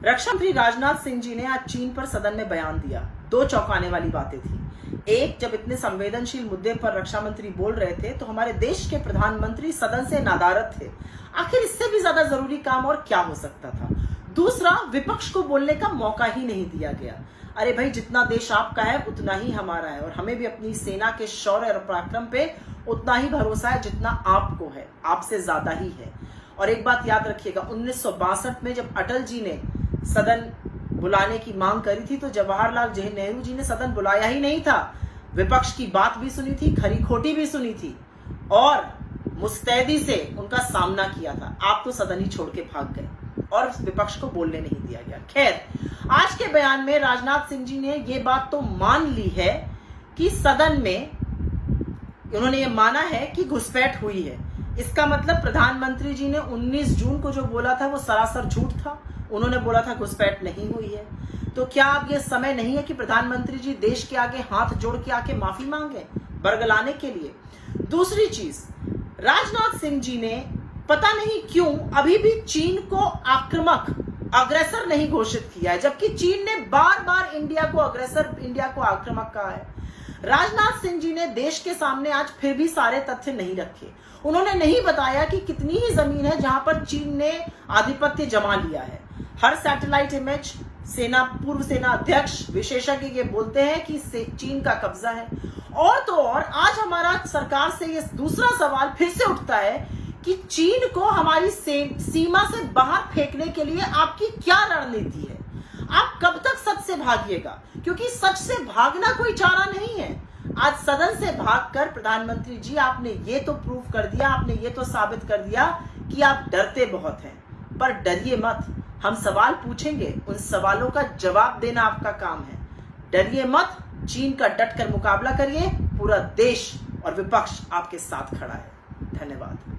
रक्षा मंत्री राजनाथ सिंह जी ने आज चीन पर सदन में बयान दिया। दो चौंकाने वाली बातें थी। एक, जब इतने संवेदनशील मुद्दे पर रक्षा मंत्री बोल रहे थे तो हमारे देश के प्रधानमंत्री सदन से नादारद थे। आखिर इससे भी ज्यादा जरूरी काम और क्या हो सकता था। दूसरा, विपक्ष को बोलने का मौका ही नहीं दिया गया। अरे भाई, जितना देश आपका है उतना ही हमारा है और हमें भी अपनी सेना के शौर्य और पराक्रम पे उतना ही भरोसा है जितना आपको है, आपसे ज्यादा ही है। और एक बात याद रखिएगा, 1962 में जब अटल जी ने सदन बुलाने की मांग करी थी तो जवाहरलाल नेहरू जी ने सदन बुलाया ही नहीं था। विपक्ष की बात भी सुनी थी, खरी खोटी भी सुनी थी और मुस्तैदी से उनका सामना किया था। आप तो सदन ही छोड़ के भाग गए और विपक्ष को बोलने नहीं दिया गया। खैर, आज के बयान में राजनाथ सिंह जी ने यह बात तो मान ली है कि सदन में उन्होंने ये माना है कि घुसपैठ हुई है। इसका मतलब प्रधानमंत्री जी ने 19 जून को जो बोला था वो सरासर झूठ था। उन्होंने बोला था घुसपैठ नहीं हुई है। तो क्या अब ये समय नहीं है कि प्रधानमंत्री जी देश के आगे हाथ जोड़ के आके माफी मांगे बरगलाने के लिए? दूसरी चीज, राजनाथ सिंह जी ने पता नहीं क्यों अभी भी चीन को आक्रामक, अग्रेसर नहीं घोषित किया है, जबकि चीन ने बार बार इंडिया को अग्रेसर, इंडिया को आक्रामक कहा है। राजनाथ सिंह जी ने देश के सामने आज फिर भी सारे तथ्य नहीं रखे। उन्होंने नहीं बताया कि कितनी ही जमीन है जहां पर चीन ने आधिपत्य जमा लिया है। हर सैटेलाइट इमेज पूर्व सेना अध्यक्ष, विशेषज्ञ ये बोलते हैं कि चीन का कब्जा है। और तो और आज हमारा सरकार से ये दूसरा सवाल फिर से उठता है कि चीन को हमारी सीमा से बाहर फेंकने के लिए आपकी क्या रणनीति है? आप कब तक सच से भागिएगा? क्योंकि सच से भागना कोई चारा नहीं है। आज सदन से भागकर प्रधानमंत्री जी आपने ये तो प्रूव कर दिया, आपने ये तो साबित कर दिया कि आप डरते बहुत हैं। पर डरिए मत, हम सवाल पूछेंगे, उन सवालों का जवाब देना आपका काम है। डरिए मत, चीन का डटकर मुकाबला करिए। पूरा देश और विपक्ष आपके साथ खड़ा है। धन्यवाद।